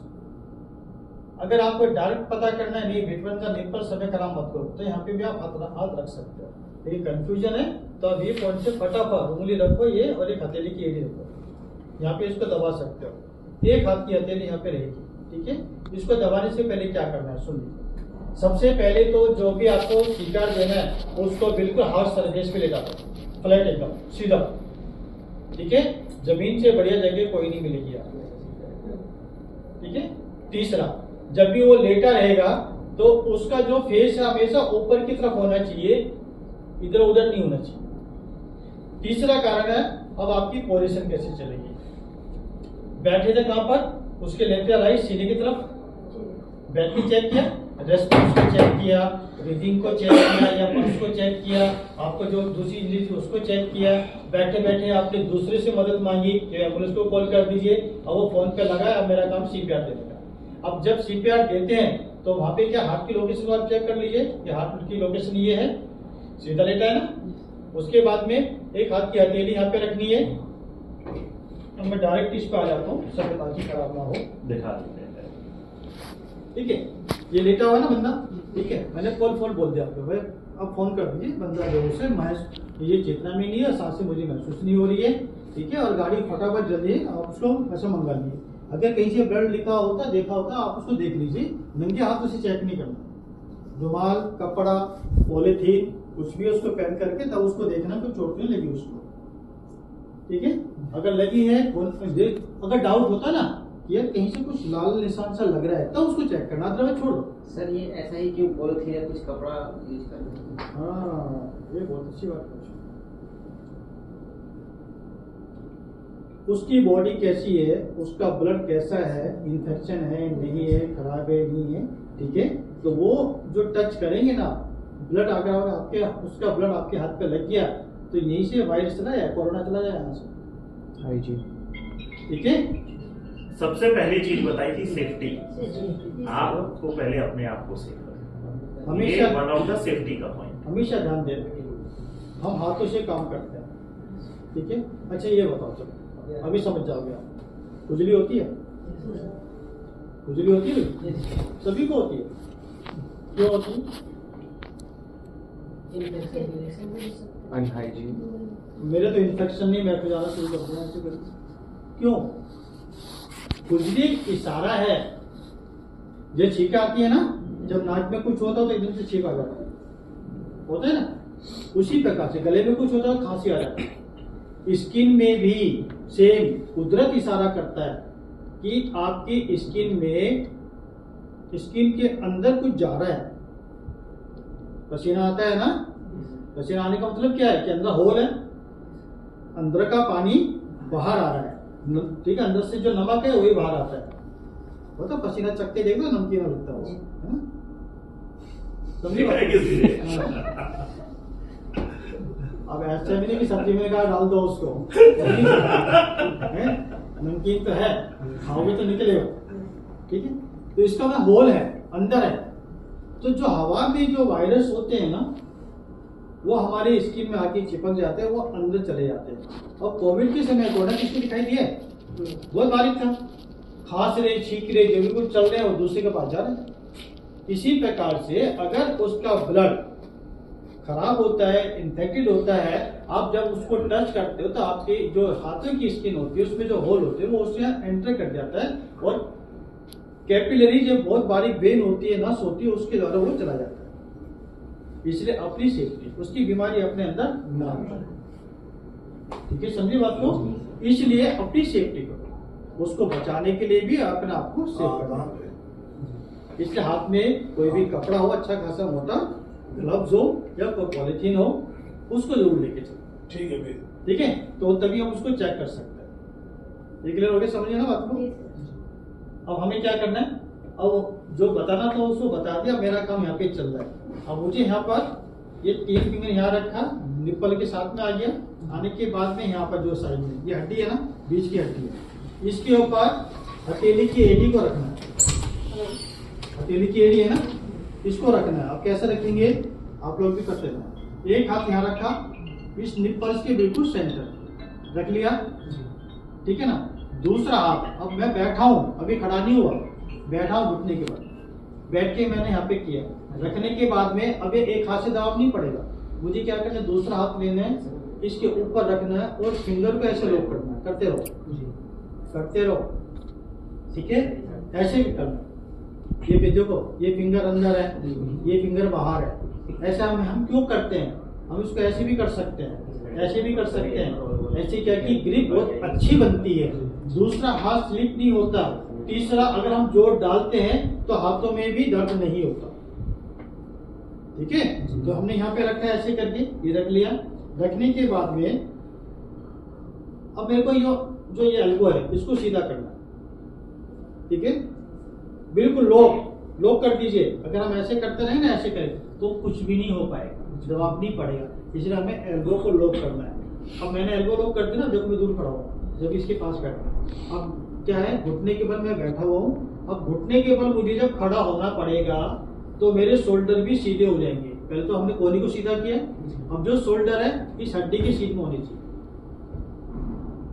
अगर आपको डायरेक्ट पता करना है नहीं बिटवीन द निप्पल्स समय खराब मत करो, तो यहाँ पे भी आप हाथ रख सकते हो। ये कंफ्यूजन है तो अब ये पॉइंट से फटाफट उंगली रखो ये, और एक हथेली की एड़ी रखो, यहाँ पे इसको दबा सकते हो। एक हाथ की हथेली यहाँ पे रहेगी, ठीक है। इसको दबाने से पहले क्या करना है सुन लीजिए। सबसे पहले तो जो भी आपको शिकार देना है उसको बिल्कुल हार्ड सरफेस पे ले जाओ, फ्लैट एकदम सीधा, ठीक है। जमीन से बढ़िया जगह कोई नहीं मिलेगी आपको, ठीक है। तीसरा, जब भी वो लेटा रहेगा तो उसका जो फेस है हमेशा ऊपर की तरफ होना चाहिए, इधर उधर नहीं होना चाहिए। तीसरा कारण है अब आपकी पोजीशन कैसे चलेगी। बैठे थे कहां पर, उसके लेफ्ट या राइट सीने की तरफ बैठ के चेक किया, रेस्पॉन्स को चेक किया, ब्रीदिंग को चेक किया या पल्स को चेक किया, आपको जो दूसरी इंजरी थी उसको चेक किया। बैठे बैठे आपने दूसरे से मदद मांगी कि एम्बुलेंस को कॉल कर दीजिए, अब वो फोन पे लगा, अब मेरा काम सीपीआर देने का। अब जब सीपीआर देते हैं तो वहां पे क्या हार्ट की लोकेशन आप चेक कर लीजिए, कि हार्ट की लोकेशन ये है, सीधा लेटा है ना। उसके बाद में एक हाथ की हथेली यहाँ पे रखनी है। अब मैं डायरेक्ट इस पे आ जाता हूँ, सब ताकि खराब ना हो,
दिखा देते हैं।
ठीक है। ये लेटा हुआ है ना बंदा, ठीक है, मैंने कॉल फोन बोल दिया आपको, भाई आप फोन कर दीजिए, बंदा जो उसे ये चेतना में नहीं है, सांसें मुझे महसूस नहीं हो रही है, ठीक है, और गाड़ी फटाफट जल्दी आप उसको ऐसा मंगा लीजिए। अगर कहीं से ब्लड लिखा होता देखा होता आप उसको देख लीजिए, नंगे हाथ उसे चेक नहीं करना। रुमाल, कपड़ा, पॉलीथीन कुछ भी उसको पहन करके तब उसको देखना कोई चोट नहीं लगी उसको, ठीक है। अगर लगी है, अगर डाउट होता ना यार कहीं से कुछ लाल निशान सा लग रहा है तो उसको चेक करना, अदरवाइज छोड़ दो।
सर ये ऐसा ही क्यों पॉलीथीन या कुछ कपड़ा यूज करते हैं?
हाँ ये बहुत अच्छी बात है। उसकी बॉडी कैसी है, उसका ब्लड कैसा है, इन्फेक्शन है नहीं है, खराब है नहीं है, ठीक है। तो वो जो टच करेंगे ना, ब्लड अगर आपके उसका ब्लड आपके हाथ पे लग गया तो यहीं से वायरस चला जाए, कोरोना चला जाए यहाँ से,
हाइजीन,
ठीक है।
सबसे पहली चीज बताई थी सेफ्टी। आपको पहले अपने आप को सेफ रखना,
हमेशा
ये वन ऑफ द सेफ्टी का पॉइंट।
हमेशा ध्यान देना, हम हाथों से काम करते हैं, ठीक है। अच्छा ये बताओ, चलो अभी समझ जाओगे आप। खुजली होती है, खुजली होती है, सभी को होती है, क्यों होती है?
अनहाइजीन,
मेरे तो इन्फेक्शन नहीं, मैं तो जाना शुरू कर दूंगा ऐसे करके। क्यों? खुजली इशारा है। जब छींक आती है ना, जब नाक में कुछ होता है तो एकदम से छींक आ जाता है, होता है ना, उसी प्रकार से गले में कुछ होता है खांसी आ जाती है। स्किन में भी सेम कुदरत इशारा करता है कि आपकी स्किन में, स्किन के अंदर कुछ जा रहा है। पसीना आता है ना, पसीना आने का मतलब क्या है कि अंदर होल है, अंदर का पानी बाहर आ रहा है, ठीक है। अंदर से जो नमक है वही बाहर आता है, होता पसीना चख के देखो नमकीन लगता है ना, समझी बात? अब ऐसा भी नहीं कि सब्जी में कहा डाल दो उसको, नमकीन तो है, खाओगे तो निकलेगा, ठीक है। तो इसका मतलब होल है, अंदर है। तो जो हवा में जो वायरस होते हैं ना, वो हमारे स्किन में आके चिपक जाते हैं, वो अंदर चले जाते हैं। और कोविड के समय कोरोना किसको दिखाई दिया, बहुत बारीक था, खांस रहे, छींक रहे, जो भी कुछ चल रहे हैं वो दूसरे के पास जा रहे हैं। इसी प्रकार से अगर उसका ब्लड खराब होता है, इन्फेक्टेड होता है, आप जब उसको टच करते हो तो आपके जो हाथों की स्किन होती है उसमें जो होल होते हैं वो उससे एंटर कर जाता है, और कैपिलरी जो बहुत बारीक वेन होती है, नस होती है, उसके द्वारा वो चला जाता है। इसलिए अपनी सेफ्टी, उसकी बीमारी अपने अंदर ना आए। ठीक है, समझे बात को? इसलिए अपनी सेफ्टी करो, उसको बचाने के लिए भी अपने आप को सेफ करना है। इसलिए हाथ में कोई भी कपड़ा हो अच्छा खासा मोटा, ग्लव्स हो या कोई पॉलिथीन हो, उसको जरूर लेके चलो।
ठीक है फिर।
ठीक है, तो तभी हम उसको चेक कर सकते हैं। ये क्लियर हो गया? समझिए ना बात को? अब हमें क्या करना है, अब जो बताना था उसको बता दिया, मेरा काम यहाँ पे चल रहा है। अब मुझे यहाँ पर ये 3 फिंगर यहाँ रखा, निप्पल के साथ में आ गया। आने के बाद में यहाँ पर जो साइड में ये हड्डी है ना, बीच की हड्डी है, इसके ऊपर हथेली की एड़ी को रखना है। हथेली की एड़ी है ना, इसको रखना है। आप कैसे रखेंगे, आप लोग भी करते हैं। एक हाथ यहाँ रखा, इस निप्पल्स के बिल्कुल सेंटर रख लिया, ठीक है ना। दूसरा हाथ, अब मैं बैठा हूँ, अभी खड़ा नहीं हुआ, बैठा हूँ घुटने के बाद, बैठ के मैंने यहाँ पे किया। रखने के बाद में अब एक हाथ से दबाव नहीं पड़ेगा, मुझे क्या करना है, दूसरा हाथ लेना है, इसके ऊपर रखना है और फिंगर को ऐसे लॉक करना है। करते रहो, करते रहो, ठीक है, ऐसे भी करना। ये भी देखो, ये फिंगर अंदर है, ये फिंगर बाहर है। ऐसा हम क्यों करते हैं, हम इसको ऐसे भी कर सकते हैं, ऐसे भी कर सकते हैं। ऐसे क्या कि ग्रिप बहुत अच्छी बनती है, दूसरा हाथ स्लिप नहीं होता। तीसरा, अगर हम जोर डालते हैं तो हाथों में भी दर्द नहीं होता। ठीक है, तो हमने यहाँ पे रखा है ऐसे करके, ये रख लिया। रखने के बाद में अब मेरे को जो ये एल्बो है इसको सीधा करना, ठीक है, बिल्कुल लॉक कर दीजिए। अगर हम ऐसे करते रहे ना, ऐसे करें तो कुछ भी नहीं हो पाएगा, जवाब नहीं पड़ेगा। इसलिए हमें एल्बो को लॉक करना है। अब मैंने एल्बो लॉक कर दिया ना, जब मैं दूर खड़ा हूँ, जब इसके पास बैठा, अब क्या है, घुटने के बल मैं बैठा हुआ हूँ। अब घुटने के बल मुझे जब खड़ा होना पड़ेगा तो मेरे शोल्डर भी सीधे हो जाएंगे। पहले तो हमने कोहनी को सीधा किया, अब जो शोल्डर है इस हड्डी के सीध में होनी चाहिए।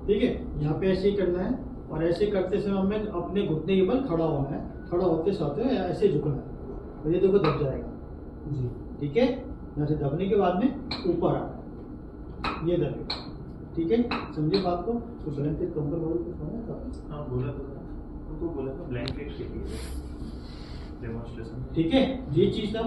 ठीक है, यहाँ पे ऐसे ही करना है और ऐसे करते समय हमें अपने घुटने के बल खड़ा होना है। खड़ा होते साथ ऐसे झुकना है, तो ये देखो दब जाएगा। ठीक है, यहाँ से दबने के बाद में ऊपर आना है, ये दबेगा। ठीक है, समझे बात को? तो ब्लैंकेट कंबल वालों को समझा था?
हाँ बोला उनको, बोला था ब्लैंकेट के लिए डेमोन्स्ट्रेशन।
ठीक है, ये चीज था।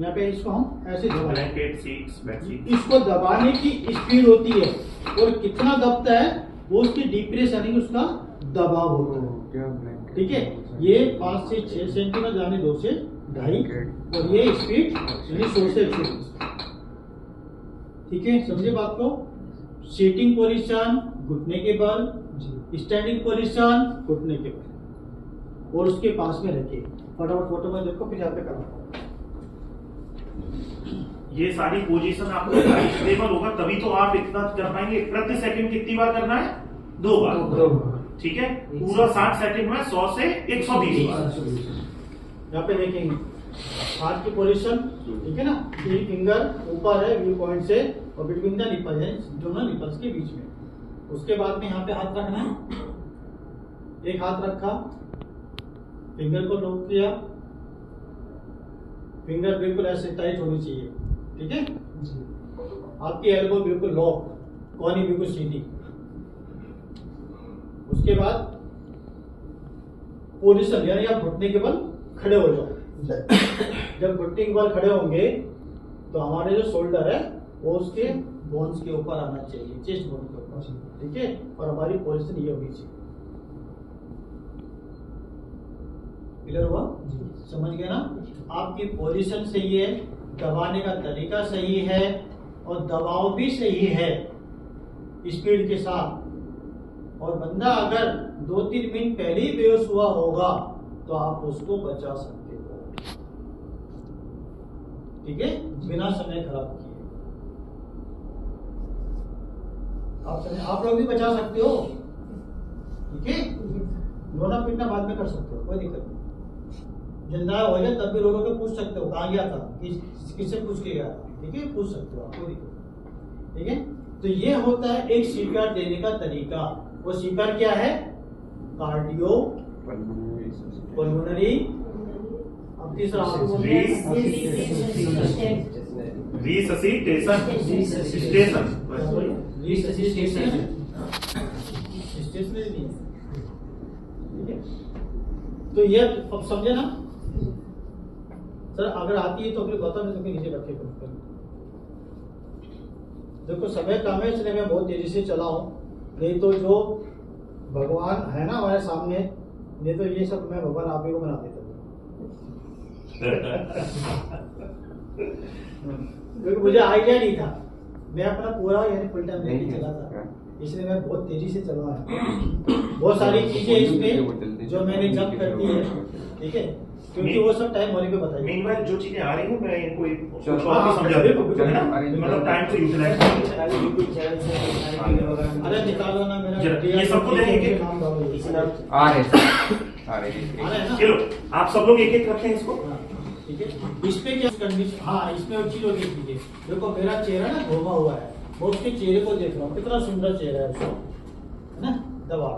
यहाँ पे इसको हम ऐसे दबाएंगे,
ब्लैंकेट सीट्स, बेडशीट।
इसको दबाने की स्पीड होती है और कितना दबता है वो उसकी डिप्रेस यानी कि उसका दबाव होता है। ठीक है, ये 5 से 6 सेंटीमीटर यानी 2 से 2.5 और ये स्पीड यानी 100 से 120। ठीक है, समझे बात को? सीटिंग पोजीशन घुटने के बल, स्टैंडिंग पोजीशन घुटने के बल, और उसके पास में रखिए। फटाफट फोटो में देखो, फिर यहाँ पे करो।
ये सारी पोजीशन आपको स्टेबल होगा तभी तो आप इतना कर पाएंगे। प्रति सेकंड कितनी बार करना है? 2 बार। ठीक है, पूरा 60 सेकंड में 100 से 120 बार।
यहाँ पे देखेंगे हाथ की पोजीशन, ठीक है ना, ये फिंगर ऊपर है व्यू पॉइंट से और बिटवीन द निपल है, दोनों निपल्स के बीच में। उसके बाद में यहाँ पे हाथ रखना है, एक हाथ रखा, फिंगर को लॉक किया, फिंगर बिल्कुल ऐसे टाइट होनी चाहिए। ठीक है, आपकी एल्बो बिल्कुल लॉक, कोहनी बिल्कुल सीधी। उसके बाद पोजीशन यानी आप घुटने के बल खड़े हो जाओ। जब घुटने के बल खड़े होंगे तो हमारे जो शोल्डर है वो उसके बोन्स के ऊपर आना चाहिए, चेस्ट बोन के ऊपर। ठीक है, और हमारी पोजीशन ये होनी चाहिए। क्लियर हुआ? समझ गए ना? आपकी पोजीशन सही है, दबाने का तरीका सही है और दबाव भी सही है स्पीड के साथ। और बंदा अगर 2-3 मिनट पहले ही बेहोश हुआ होगा तो आप उसको बचा सकते हो। ठीक है, बिना समय खराब किए आप लोग भी बचा सकते हो। ठीक है, रोना पीटना बाद में कर सकते हो, कोई दिक्कत नहीं। जिंदा हो जाए तब भी रो के पूछ सकते हो कहाँ गया था, किससे पूछ के गया था। ठीक है, पूछ सकते हो आप, कोई दिक्कत नहीं। ठीक है, तो ये होता है एक सीपीआर देने का तरीका। वो सीपीआर क्या है? कार्डियो पल्मोनरी, अब तीसरा स्टेशनरी नहीं है। ठीक है, तो ये अब समझे ना? सर अगर आती है तो फिर बताओ, नहीं तो फिर नीचे रखे करो। देखो समय कम है इसलिए मैं बहुत तेजी से चला हूँ, नहीं तो जो भगवान है ना हमारे सामने, नहीं तो ये सब मैं भगवान आप ही को बना देता क्योंकि मुझे आइडिया नहीं था, मैं अपना पूरा यानी फुल टाइम लेके चला था, इसलिए मैं बहुत तेजी से चला है। बहुत सारी चीजें इसमें जो मैंने जब कर दी है, ठीक है, क्योंकि वो सब टाइम होने पे बताइए।
मीनवाइल जो चीजें आ रही हैं मैं इनको एक
चलो,
शॉर्ट में समझा देता हूं, है ना, मतलब टाइम से यूटिलाइज
अरे निकालो ना मेरा,
ये सबको देंगे कि-
नाम डालो,
आ रहे
आ रहा है ना?
चलो आप सब लोग एक एक रखें इसको।
हाँ, ठीक है। इस पे क्या कंडीशन, हाँ इसमें एक चीज होगी, ठीक है, देखो मेरा चेहरा ना घूमा हुआ है, मैं उसके चेहरे को देख रहा हूँ, कितना सुंदर चेहरा है उसका, है ना, दबा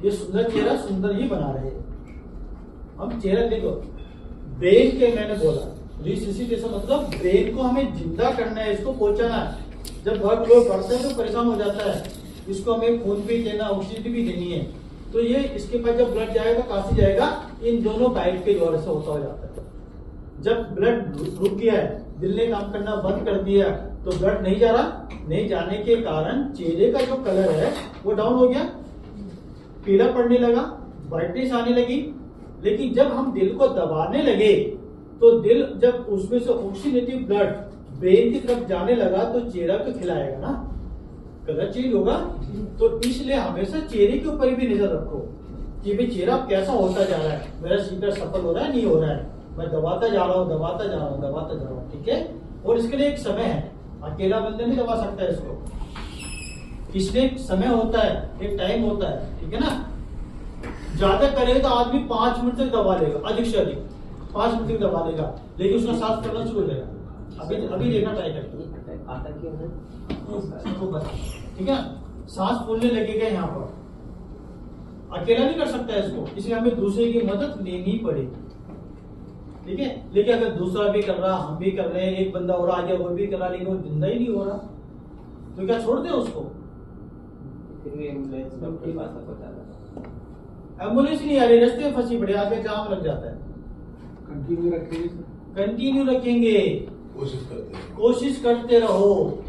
ये सुंदर चेहरा सुंदर ही बना रहे हैं। हम चेहरा देखो, ब्रेन के मैंने बोला रिससिटेशन मतलब ब्रेन को हमें जिंदा करना है, इसको पहुंचाना है। जब बहुत लोग बढ़ते हैं तो परेशान हो जाता है, इसको हमें खून भी देना, ऑक्सीजन भी देनी है, तो ये इसके पास जब ब्लड जाएगा कहाँ से जाएगा, इन दोनों पाइप के द्वारा से होता हो जाता है। जब ब्लड रुक गया है, दिल ने काम करना बंद कर दिया, तो ब्लड नहीं जा रहा, नहीं जाने के कारण चेहरे का जो कलर है वो डाउन हो गया, पीला पड़ने लगा, ब्राइटनेस आने लगी। लेकिन जब हम दिल को दबाने लगे तो दिल जब उसमें से ऑक्सीडेटिव ब्लड ब्रेन की तरफ जाने लगा तो चेहरा तो खिलाएगा ना, कलर चेंज होगा। तो इसलिए हमेशा चेहरे के ऊपर भी नजर रखो कि भाई चेहरा कैसा होता जा रहा है, मेरा सीकर सफल हो रहा है नहीं हो रहा है, मैं दबाता जा रहा हूँ दबाता जा रहा हूँ दबाता जा रहा हूँ, ठीक है। और इसके लिए एक समय है, अकेला बंदे नहीं दबा सकता है इसको, इसलिए एक समय होता है, एक टाइम होता है, ठीक है ना। ज्यादा करेगा तो आदमी 5 मिनट तक दबा लेगा, अधिक से अधिक 5 मिनट तक दबा लेगा, लेकिन उसका सांस करना शुरू हो जाएगा। अभी देखना ट्राई करके
आता क्यों है?
सबको पता, ठीक है। सांस फूलने लगेगा यहाँ पर, अकेला नहीं कर सकता है इसको, इसलिए हमें दूसरे की मदद लेनी पड़ेगी, ठीक है। लेकिन अगर दूसरा भी कर रहा, हम भी कर रहे हैं, एक बंदा और आ गया वो भी कर रहा, लेकिन वो जिंदा ही नहीं हो रहा, तो क्या छोड़ दे उसको?
फिर भी एम्बुलेंस डॉक्टर के पास पहुंचा था।
एम्बुलेंस नहीं आ रही, रास्ते में फंसी पड़ी, आगे जाम लग जाता है।
कंटिन्यू रखेंगे सर।
कंटिन्यू रखेंगे, कोशिश करते रहो,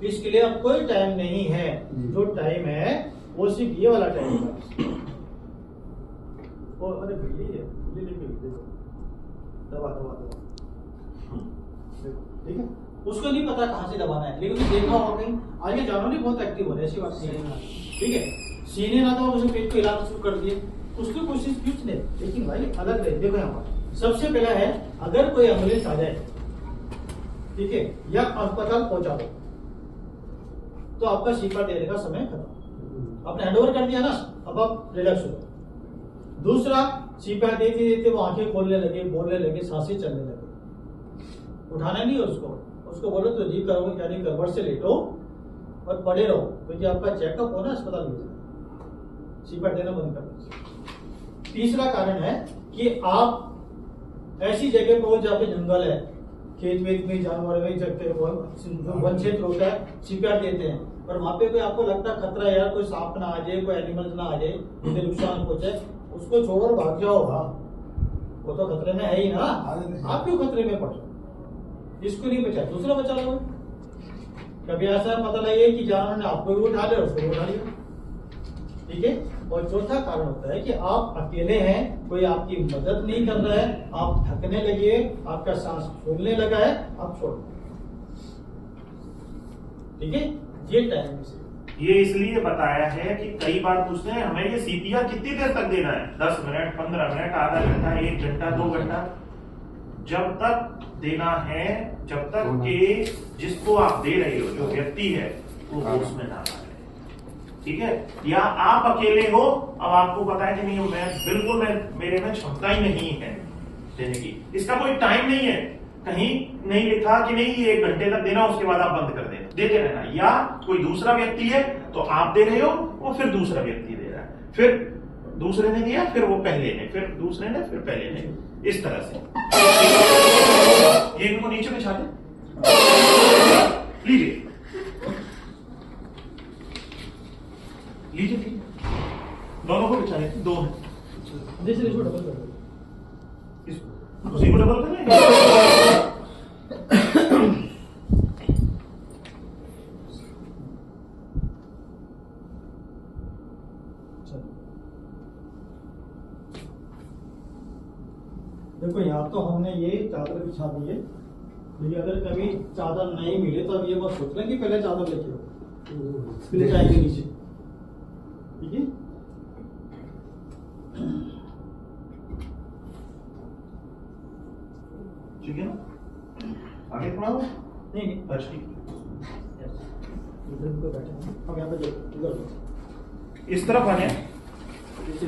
इसके लिए अब कोई टाइम नहीं है, जो टाइम है वो सिर्फ ये वाला टाइम है। अरे भैया देखो, दबा दबा दबा, ठीक है। उसको नहीं पता कहाँ से दबाना है, लेकिन उसने देखा होगा कहीं, आगे जानो नहीं बहुत एक्टिव हो रहे, ऐसी बात नहीं है, ठीक है। सीने ना तो उसने पेट को हिलाना शुरू कर दिए, उसकी कोशिश कुछ नहीं, लेकिन भाई अलग रहे। देखो यहाँ पर सबसे पहला है, अगर कोई एम्बुलेंस आ जाए, ठीक है, या अस्पताल पहुंचा दो, तो आपका सीपीआर देने का समय खत्म, आपने हैंडओवर कर दिया ना, अब आप रिलैक्स हो। दूसरा, सीपीआर देते देते वो आंखें खोलने लगे, बोलने लगे, सांसें चलने लगे, उठाना नहीं है उसको बोलो तो री करो, यानी करवट से लेटो और पड़े रहो, क्योंकि आपका चेकअप हो ना अस्पताल में, सीपीआर देना बंद कर दो। तीसरा कारण है कि आप ऐसी जगह पर हो जहाँ पे जंगल है, खेत वेत में, जानवर में, वन क्षेत्र होता है, सीपीआर देते हैं, और वहां पे कोई आपको लगता है खतरा है यार, कोई सांप ना आ जाए, कोई एनिमल ना आ जाए, मुझे नुकसान पहुंचे, उसको छोड़ो और भाग जाओ। वो तो खतरे में है ही ना, आप क्यों खतरे में पड़, इसको नहीं बचा, दूसरा बचा लो। कभी ऐसा पता लगे कि जानवर ने आपको भी उठा लिया, उसको भी उठा लिया, ठीक है। और चौथा कारण होता है कि आप अकेले हैं, कोई आपकी मदद नहीं कर रहा है, आप थकने लगे, आपका सांस फूलने लगा है, आप छोड़, ठीक है। ये टाइम से
ये इसलिए बताया है कि कई बार पूछते हैं हमें ये सीपीआर कितनी देर तक देना है, 10 मिनट, 15 मिनट, आधा घंटा, 1 घंटा, 2 घंटा, जब तक देना है, जब तक कि जिसको आप दे रहे हो, जो व्यक्ति है वो होश में ना आए, ठीक है। या आप अकेले हो, अब आपको पता है कि नहीं, मैं मेरे में क्षमता ही नहीं है देने की, इसका कोई टाइम नहीं है, कहीं नहीं लिखा कि नहीं ये 1 घंटे तक देना, उसके बाद आप बंद कर देना, देते रहना। या कोई दूसरा व्यक्ति है तो आप दे रहे हो, वो फिर दूसरा व्यक्ति दे रहा है, फिर दूसरे ने दिया, फिर वो पहले ने, फिर दूसरे ने, फिर पहले ने, इस तरह से। ये इनको नीचे बिछा दे, लीजिए लीजिए, दोनों को बिछा लेते, 2 हैं,
जैसे इसको डबल कर दो,
उसी को डबल करें।
देखो यहाँ तो हमने ये चादर बिछा दी है, लेकिन अगर कभी चादर नहीं मिले तो अब ये बात सोच लें कि पहले चादर लेके आओ, फिर जाएंगे नीचे। ठीक है,
ठीक है ना, आगे थोड़ा
नहीं नहीं
अच्छा ठीक
इधर को बैठे हम यहाँ पे इधर
इस तरफ आने
नीचे